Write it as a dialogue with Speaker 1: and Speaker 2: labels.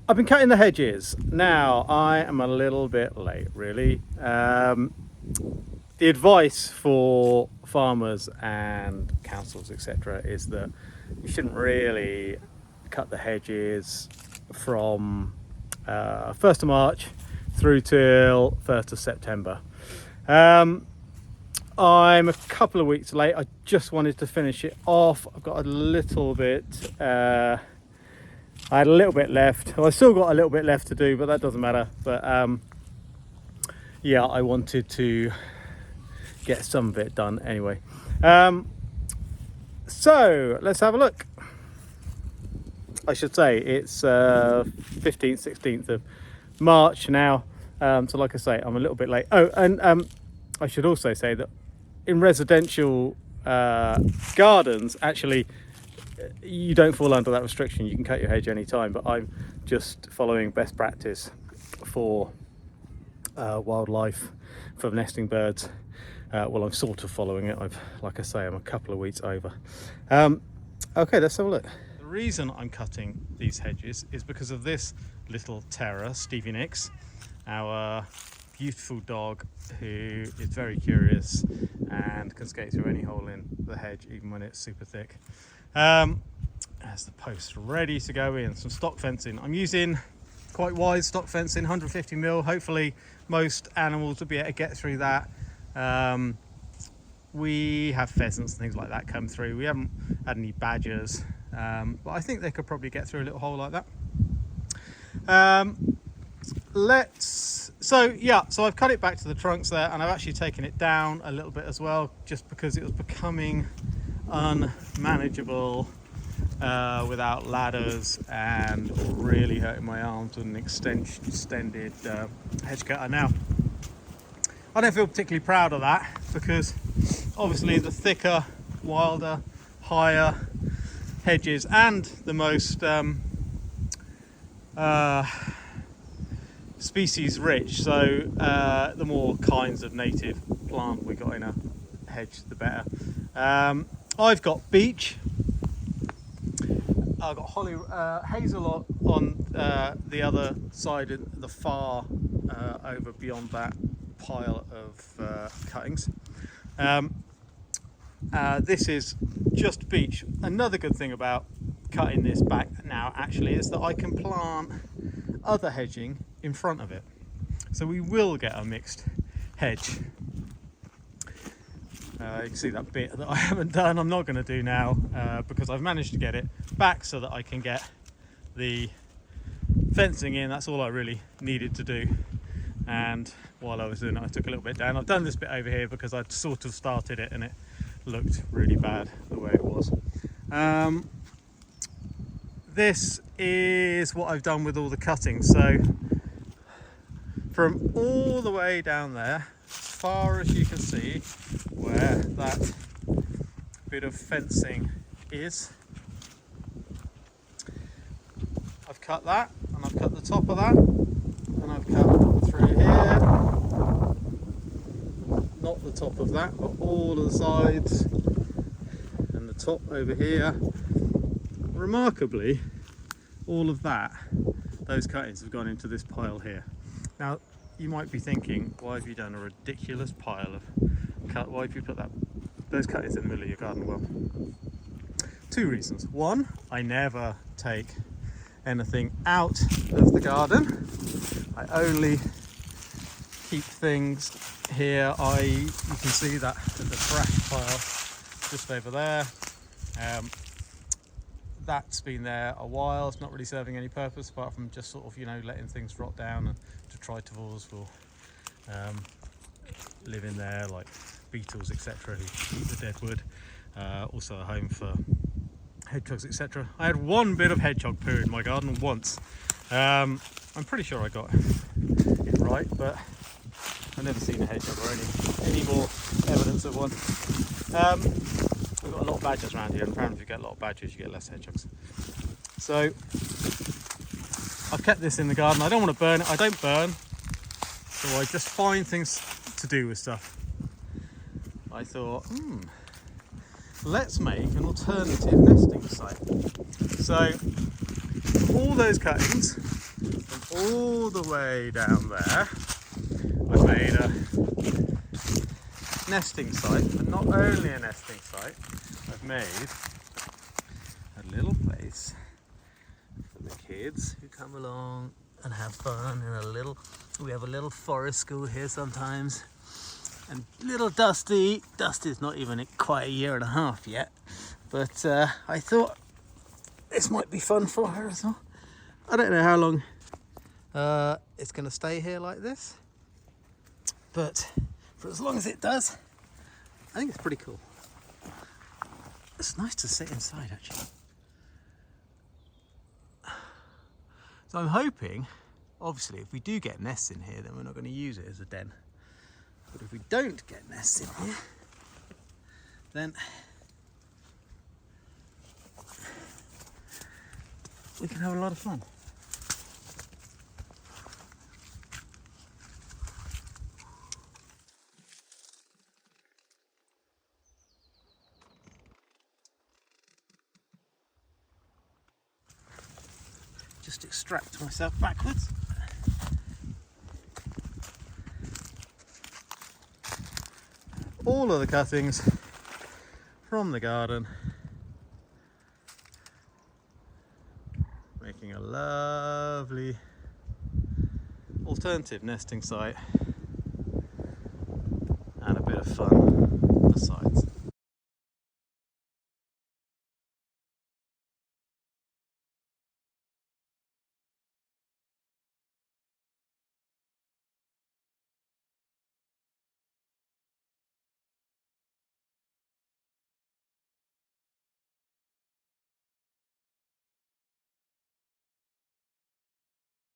Speaker 1: I've been cutting the hedges. Now, I am a little bit late, really. The advice for farmers and councils, etc., is that you shouldn't really cut the hedges from 1st of March through till 1st of September. I'm a couple of weeks late. I just wanted to finish it off. I've got a little bit, I had a little bit left. Well, I still got a little bit left to do, but that doesn't matter. But yeah, I wanted to get some of it done anyway. So let's have a look. I should say it's 15th, 16th of March now. So like I say, I'm a little bit late. Oh, and I should also say that in residential gardens, actually, you don't fall under that restriction. You can cut your hedge any time, but I'm just following best practice for wildlife, for nesting birds. Well, I'm sort of following it. Like I say, I'm a couple of weeks over. Okay, let's have a look. The reason I'm cutting these hedges is because of this little terror, Stevie Nicks, our beautiful dog who is very curious and can skate through any hole in the hedge, even when it's super thick. There's the post ready to go in. Some stock fencing. I'm using quite wide stock fencing, 150mm. Hopefully most animals will be able to get through that. We have pheasants and things like that come through. We haven't had any badgers, but I think they could probably get through a little hole like that. So I've cut it back to the trunks there, and I've actually taken it down a little bit as well, just because it was becoming unmanageable without ladders and really hurting my arms with an extended hedge cutter. Now, I don't feel particularly proud of that, because obviously the thicker, wilder, higher hedges and the most species rich, so the more kinds of native plant we got in a hedge, the better. I've got beech, I've got holly, hazel on the other side, the far over beyond that pile of cuttings. This is just beech. Another good thing about cutting this back now actually is that I can plant other hedging in front of it, so we will get a mixed hedge. You can see that bit that I haven't done, I'm not going to do now, because I've managed to get it back so that I can get the fencing in. That's all I really needed to do, and while I was doing it I took a little bit down. I've done this bit over here because I'd sort of started it and it looked really bad the way it was. This is what I've done with all the cutting. So from all the way down there, as far as you can see where that bit of fencing is, I've cut that, and I've cut the top of that, and I've cut through here, not the top of that, but all of the sides and the top over here. Remarkably, all of that, those cuttings have gone into this pile here. Now, you might be thinking, why have you done a ridiculous pile of cut? Why have you put those cuttings in the middle of your garden? Well, two reasons. One, I never take anything out of the garden. I only keep things here. You can see that the trash pile just over there. That's been there a while. It's not really serving any purpose apart from just sort of, you know, letting things rot down, and detritivores will live in there, like beetles, etc., who eat the dead wood. Also a home for hedgehogs, etc. I had one bit of hedgehog poo in my garden once. I'm pretty sure I got it right, but I've never seen a hedgehog or any more evidence of one. We've got a lot of badgers around here, and apparently if you get a lot of badgers you get less hedgehogs. So I've kept this in the garden. I don't want to burn it. I don't burn, so I just find things to do with stuff. I thought, let's make an alternative nesting site. So all those cuttings all the way down there, I've made a nesting site, but not only a nesting site, I've made a little place for the kids who come along and have fun in a little, we have a little forest school here sometimes. And little Dusty's not even quite a year and a half yet, but I thought this might be fun for her as well. I don't know how long it's going to stay here like this, but for as long as it does, I think it's pretty cool. It's nice to sit inside actually. So I'm hoping, obviously, if we do get nests in here, then we're not going to use it as a den. But if we don't get nests in here, then we can have a lot of fun. Just extract myself backwards. All of the cuttings from the garden, making a lovely alternative nesting site and a bit of fun besides.